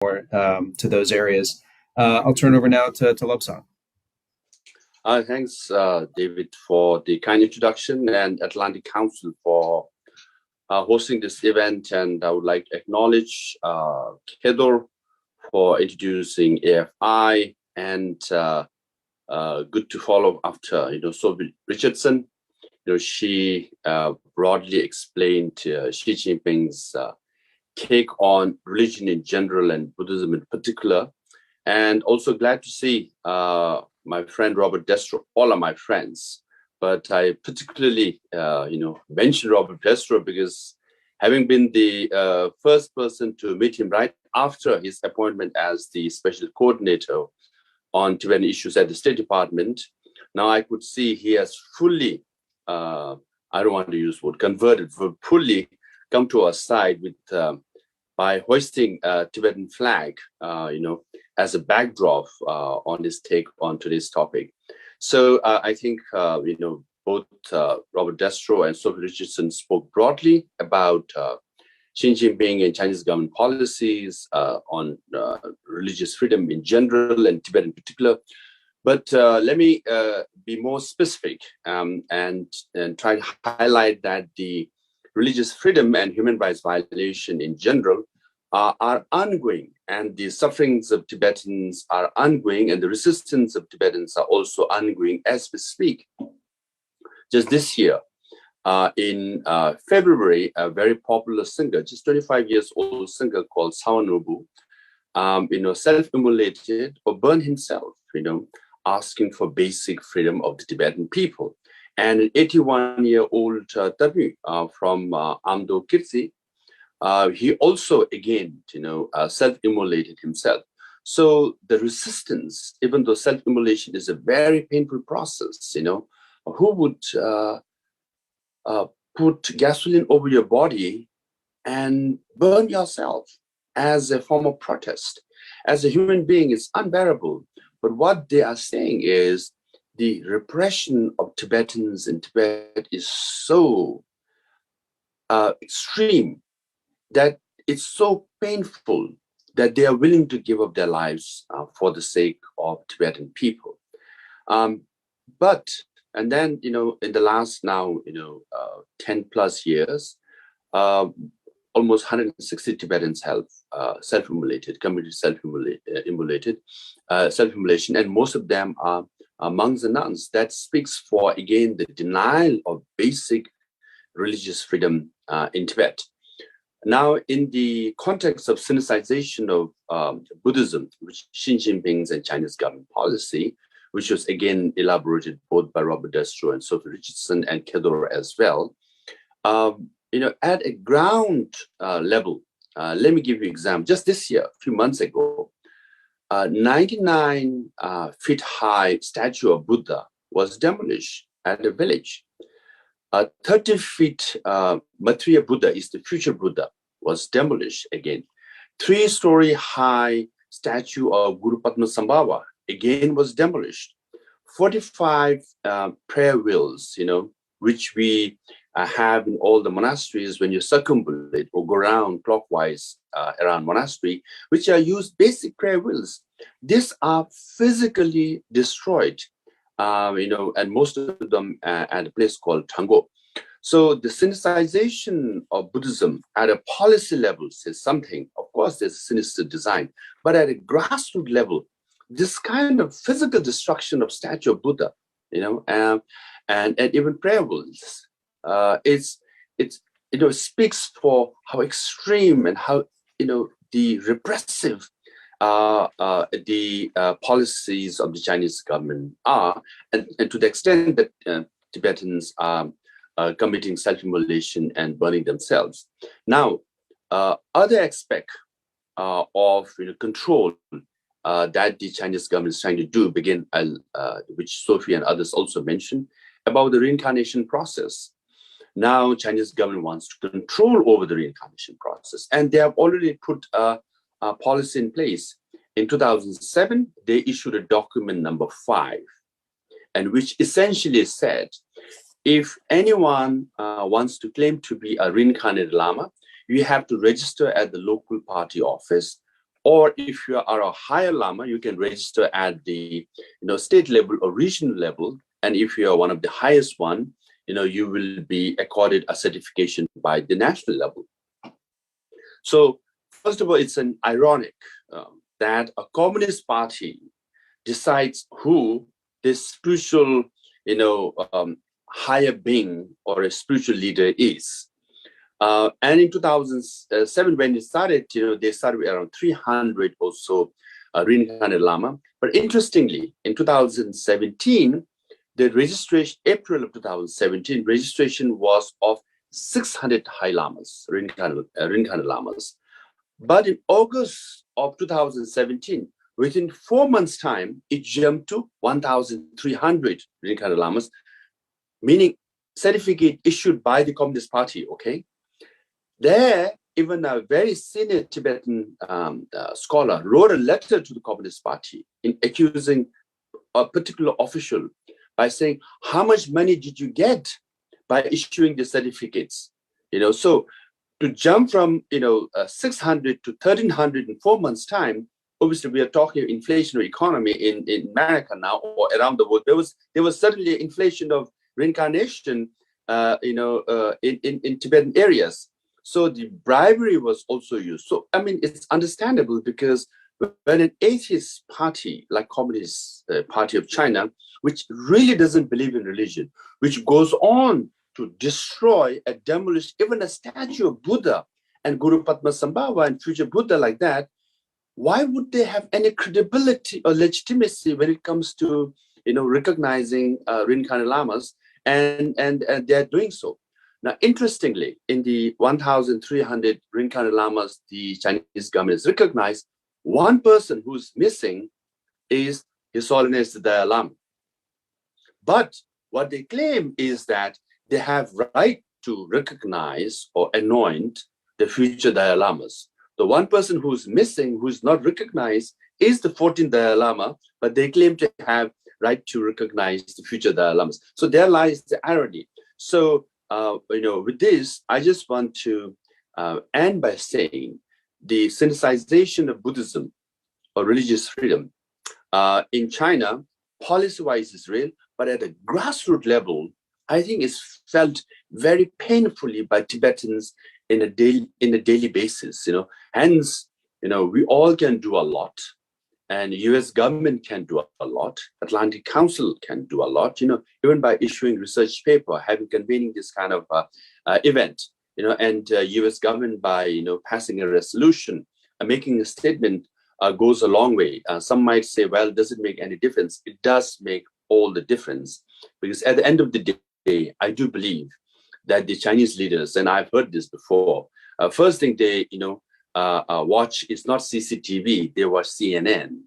more to those areas. I'll turn over now to LOBSANG. Thanks, David, for the kind introduction, and Atlantic Council for hosting this event. And I would like to acknowledge Kedor for introducing AFI, and good to follow after, Sophie Richardson. She broadly explained Xi Jinping's take on religion in general and Buddhism in particular. And also glad to see my friend Robert Destro. All are my friends, but I particularly, mention Robert Destro because having been the first person to meet him right after his appointment as the special coordinator on Tibetan issues at the State Department, now I could see he has fully, I don't want to use the word converted, but fully come to our side with by hoisting a Tibetan flag, as a backdrop on his take on today's topic. So I think, both Robert Destro and Sophie Richardson spoke broadly about Xi Jinping and Chinese government policies on religious freedom in general and Tibet in particular. But let me be more specific and try to highlight that the religious freedom and human rights violation in general are ongoing, and the sufferings of Tibetans are ongoing, and the resistance of Tibetans are also ongoing as we speak. Just this year, in February, a very popular singer, just 25 years old singer called Sawanobu, self-immolated or burned himself, asking for basic freedom of the Tibetan people. And an 81-year-old Tabu from Amdo Kirti, he also, again, self-immolated himself. So the resistance, even though self-immolation is a very painful process, who would put gasoline over your body and burn yourself as a form of protest? As a human being, it's unbearable. But what they are saying is the repression of Tibetans in Tibet is so extreme that it's so painful that they are willing to give up their lives for the sake of Tibetan people. And then, in the last now, 10 plus years, almost 160 Tibetans have self-immolated, committed self-immolation, and most of them are monks and nuns. That speaks for, again, the denial of basic religious freedom in Tibet. Now, in the context of Sinicization of Buddhism, which Xi Jinping's and Chinese government policy, which was again elaborated both by Robert Destro and Sophie Richardson and Kedor as well, at a ground level, let me give you an example. Just this year, a few months ago, 99 feet high statue of Buddha was demolished at a village. 30 feet Maitreya Buddha is the future Buddha, was demolished again. 3-story high statue of Guru Padmasambhava again was demolished. 45 prayer wheels, which we have in all the monasteries when you circumambulate or go around clockwise around monastery, which are used basic prayer wheels. These are physically destroyed, and most of them at a place called Tango. So the Sinicization of Buddhism at a policy level says something. Of course, there's a sinister design, but at a grassroots level, this kind of physical destruction of statue of Buddha, and even prayer wheels, it speaks for how extreme and how the repressive the policies of the Chinese government are, and to the extent that Tibetans are committing self-immolation and burning themselves. Now, other aspect of control that the Chinese government is trying to do begin, which Sophie and others also mentioned, about the reincarnation process. Now, Chinese government wants to control over the reincarnation process, and they have already put a policy in place. In 2007, they issued a document number 5, and which essentially said, if anyone wants to claim to be a reincarnated Lama, you have to register at the local party office Or if you are a higher Lama, you can register at the state level or regional level. And if you are one of the highest one, you will be accorded a certification by the national level. So first of all, it's an ironic that a communist party decides who this spiritual, higher being or a spiritual leader is. And in 2007, when it started, they started with around 300 or so reincarnated Lama. But interestingly, in 2017, the registration, April of 2017, registration was of 600 high Lamas, reincarnated Lamas. But in August of 2017, within 4 months' time, it jumped to 1,300 reincarnated Lamas, meaning certificate issued by the Communist Party, okay? There, even a very senior Tibetan scholar wrote a letter to the Communist Party in accusing a particular official by saying, how much money did you get by issuing the certificates? So to jump from 600 to 1,300 in 4 months' time, obviously we are talking inflationary economy in America now or around the world. There was certainly inflation of reincarnation, in Tibetan areas. So the bribery was also used. So, I mean, it's understandable because when an atheist party like Communist Party of China, which really doesn't believe in religion, which goes on to destroy and demolish even a statue of Buddha and Guru Padmasambhava and future Buddha like that, why would they have any credibility or legitimacy when it comes to, recognizing reincarnated lamas? And they're doing so. Now, interestingly, in the 1,300 reincarnated lamas the Chinese government has recognized, one person who's missing is His Holiness the Dalai Lama. But what they claim is that they have right to recognize or anoint the future Dalai Lamas. The one person who's missing, who's not recognized, is the 14th Dalai Lama, but they claim to have right to recognize the future Dalai Lamas. So there lies the irony. So, with this, I just want to end by saying the synthesization of Buddhism or religious freedom in China, policy-wise is real, but at a grassroots level, I think it's felt very painfully by Tibetans in a daily basis. Hence, we all can do a lot, and U.S. government can do a lot. Atlantic Council can do a lot. Even by issuing research paper, convening this kind of event. And U.S. government by passing a resolution, making a statement goes a long way. Some might say, well, does it make any difference? It does make all the difference, because at the end of the day, I do believe that the Chinese leaders, and I've heard this before, first thing they watch is not CCTV, they watch CNN,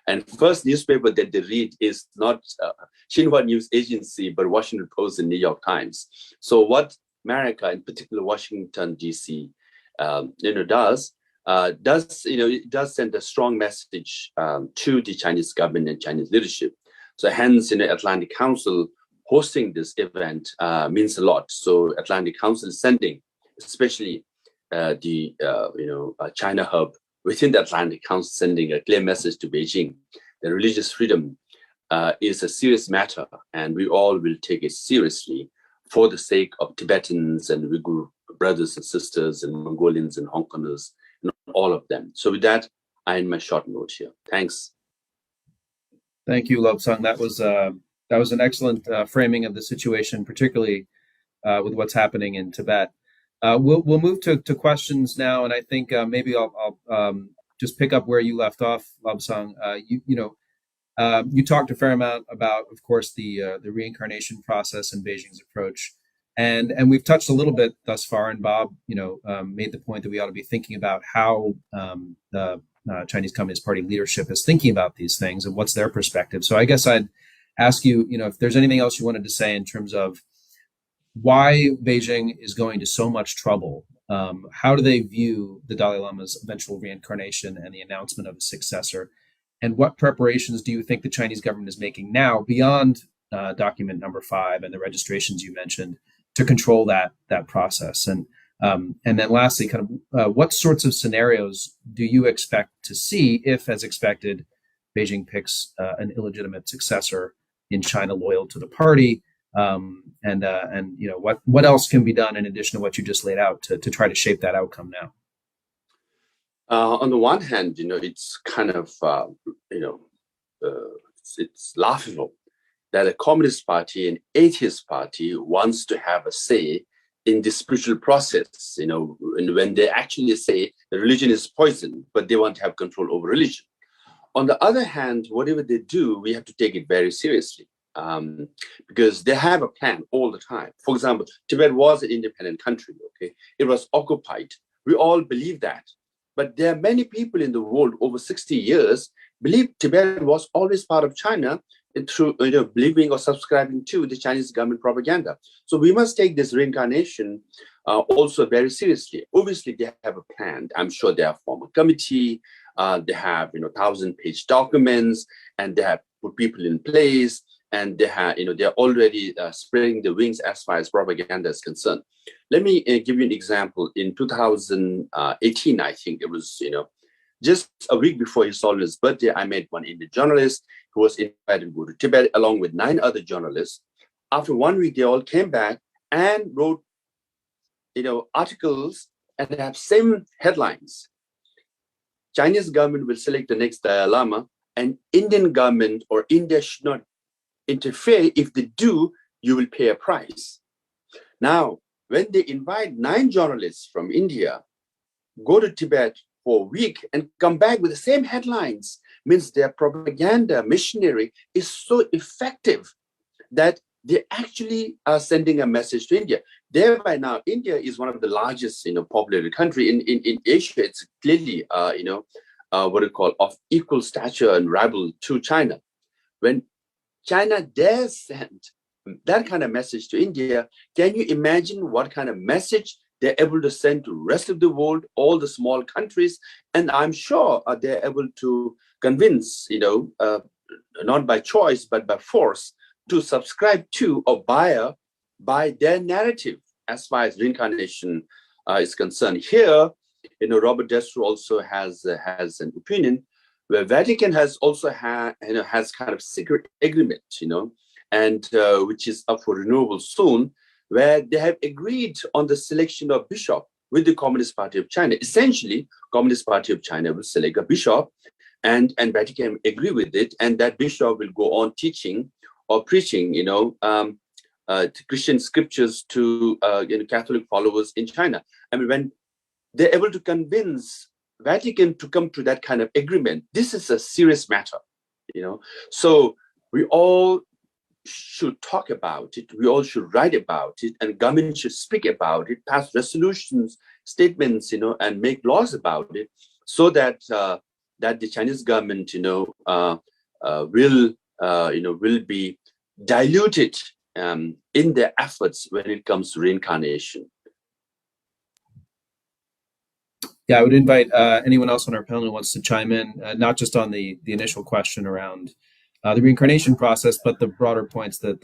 and first newspaper that they read is not Xinhua News Agency, but Washington Post and New York Times. So what America, in particular Washington DC, does it does send a strong message to the Chinese government and Chinese leadership. So hence, Atlantic Council hosting this event means a lot. So Atlantic Council is sending, especially the China hub within the Atlantic Council, sending a clear message to Beijing that religious freedom is a serious matter, and we all will take it seriously for the sake of Tibetans and Uyghur brothers and sisters and Mongolians and Hong Kongers and all of them. So with that, I end my short note here. Thanks. Thank you, Lobsang. That was an excellent framing of the situation, particularly with what's happening in Tibet. We'll move to questions now, and I think maybe I'll just pick up where you left off, Lobsang. You talked a fair amount about, of course, the reincarnation process and Beijing's approach, and we've touched a little bit thus far. And Bob, made the point that we ought to be thinking about how the Chinese Communist Party leadership is thinking about these things and what's their perspective. So I guess I'd ask you, if there's anything else you wanted to say in terms of why Beijing is going to so much trouble. How do they view the Dalai Lama's eventual reincarnation and the announcement of a successor? And what preparations do you think the Chinese government is making now beyond document number 5 and the registrations you mentioned to control that process? And And then lastly, kind of what sorts of scenarios do you expect to see if, as expected, Beijing picks an illegitimate successor in China loyal to the party? And you know, what else can be done in addition to what you just laid out to try to shape that outcome now? On the one hand, you know, it's kind of, you know, it's laughable that a communist party, an atheist party, wants to have a say in the spiritual process, you know, when they actually say the religion is poison, but they want to have control over religion. On the other hand, whatever they do, we have to take it very seriously, because they have a plan all the time. For example, Tibet was an independent country, okay? It was occupied. We all believe that. But there are many people in the world over 60 years believe Tibet was always part of China through, you know, believing or subscribing to the Chinese government propaganda. So we must take this reincarnation also very seriously. Obviously, they have a plan. I'm sure they have formed a committee. They have, you know, 1,000-page documents, and they have put people in place, and they have, you know, they're already spreading the wings as far as propaganda is concerned. Let me give you an example. In 2018, I think it was, you know, just a week before his Solin's birthday, I met one Indian journalist who was invited to go to Tibet along with 9 other journalists. After 1 week, they all came back and wrote, you know, articles, and they have same headlines. Chinese government will select the next Dalai Lama, and Indian government or India should not interfere. If they do, you will pay a price. Now, when they invite 9 journalists from India, go to Tibet for a week and come back with the same headlines, means their propaganda machinery is so effective that they actually are sending a message to India. Thereby now, India is one of the largest, you know, populated country in Asia. It's clearly, you know, what we call of equal stature and rival to China. When China dares send that kind of message to India, can you imagine what kind of message they're able to send to the rest of the world, all the small countries? And I'm sure they're able to convince, you know, not by choice, but by force, to subscribe to or buy their narrative as far as reincarnation is concerned. Here, you know, Robert Destro also has an opinion where Vatican has also has kind of secret agreement, you know, and which is up for renewal soon, where they have agreed on the selection of bishop with the Communist Party of China. Essentially, Communist Party of China will select a bishop, and Vatican agree with it, and that bishop will go on teaching or preaching, you know, Christian scriptures to you know, Catholic followers in China. I mean, when they're able to convince Vatican to come to that kind of agreement, this is a serious matter, you know. So we all should talk about it. We all should write about it, and government should speak about it, pass resolutions, statements, you know, and make laws about it, so that that the Chinese government, you know, will be diluted in their efforts when it comes to reincarnation. Yeah, I would invite anyone else on our panel who wants to chime in, not just on the initial question around the reincarnation process, but the broader points that